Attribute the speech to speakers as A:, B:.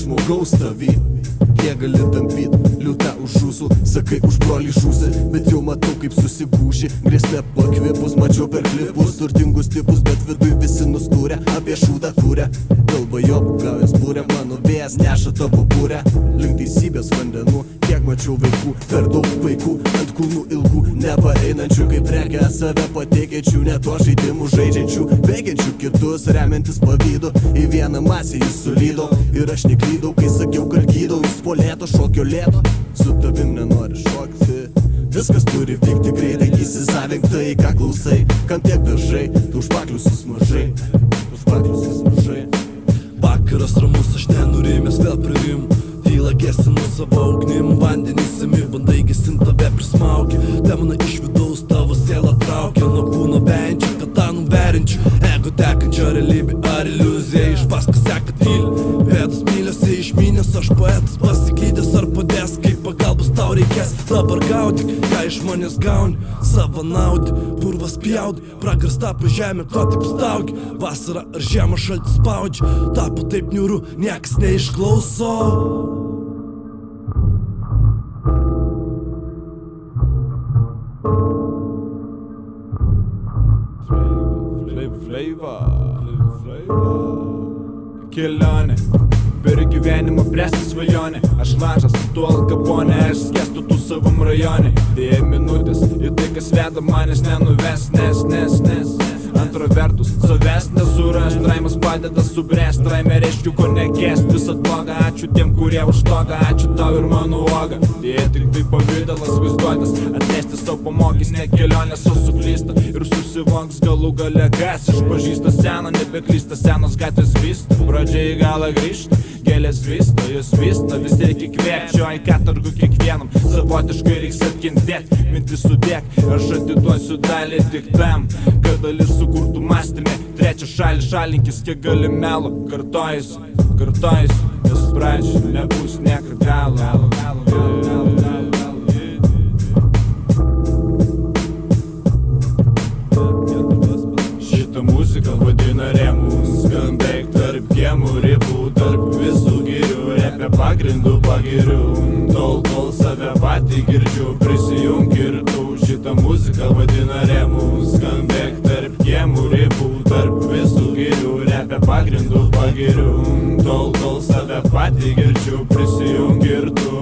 A: žmogaus tavy. Jie gali tampyt liūtą už ūsų, sakai už brolį žūsi, bet jau matau kaip susigūši. Grėsmė pakvėpus, mačiau per klipus turtingus tipus, bet viduj visi nuskūrė, apie šūdą kūrė. Kalba jo gaujas būrė, mano vėjas neša tavo būrę link teisybės vandenų. Kiek mačiau vaikų, per daug vaikų, ant kūnų ilgų, nepaeinančių kaip prekę save pateikiančių, ne to žaidimų žaidžiančių, veikiančių kitus, remiantis pavydu. Į vieną masę jis sulydo ir aš neklydau, kai sakiau, kad gydau. Jis po lėto, šokio lėto, su tavim nenori šokti. Viskas turi vykti greitai, įsisavink tai, ką klausai. Kam tiek dažai, tu užpakliusus mažai, užpakliusus mažai.
B: Vakaras ramus, aš nenurimęs vėl pririm. Tyla gesinu savo ugnim, vandenį semi, bandai gesint tave prismaukia. Demona iš vidaus tavo sielą traukia, nuo kūno venčių, katanų verinčių. Ego tekančio realybė ar iliuzija, iš paskui seka tyli. Pėdas myliuosi iš minės, aš poetas pasiklydęs ar padės, kaip pagalbos tau reikės. Dabar gaudyk, ką iš manęs gauni, savo naudį, purvas pjaudi, pragaras tapo žemė, ko taip staugi. Vasara ar žiemą šaltis spaudžia, tapo taip niūru, niekas neišklauso.
C: Kelionė per gyvenimą presti svajonė. Aš mažas, tu alkaponė, aš skęstu tu savam rajone. Dėja minutės ir tai, kas veda manęs nenuves, nes antra vertus, savęs nesurast. Raimas padeda subręst, raime reiškiu, ko nekest. Visą blogą, ačiū tiem, kurie užtoga, ačiū tau ir mano uoga. Dėja tik tai pavydalas vaizduotas, atnešti savo pamokys, ne kelionės, o suklysta. Ir susivoks galų gale, kas išpažįsta seną, nebeklysta, senos gatvės vysta. Pradžia į galą grįžta, gėlės vysta, jūs vysta, vis reikia kvėpčio, į katargų kiekvienam. Savotiškai reiks atkentėt, mintis sudėk, aš atiduosiu dalį tik tam, kad dalis sukurtų mąstymė. Trečią šalį šalinkis, kiek gali melo, kartojus, nes pradžia nebus niekad galo. Šitą muziką vadina remu, skambėk tarp gemų ribų, tarp visų girių, repė pagrindų pagiriu. Tol, kol save patį girdžiu, prisijunk ir tu. Šitą muziką vadina remu, skambėk tarp gemų ribų, tarp visų girių, repė pagrindų pagiriu. Tol, kol save patį girdžiu, prisijunk ir tu.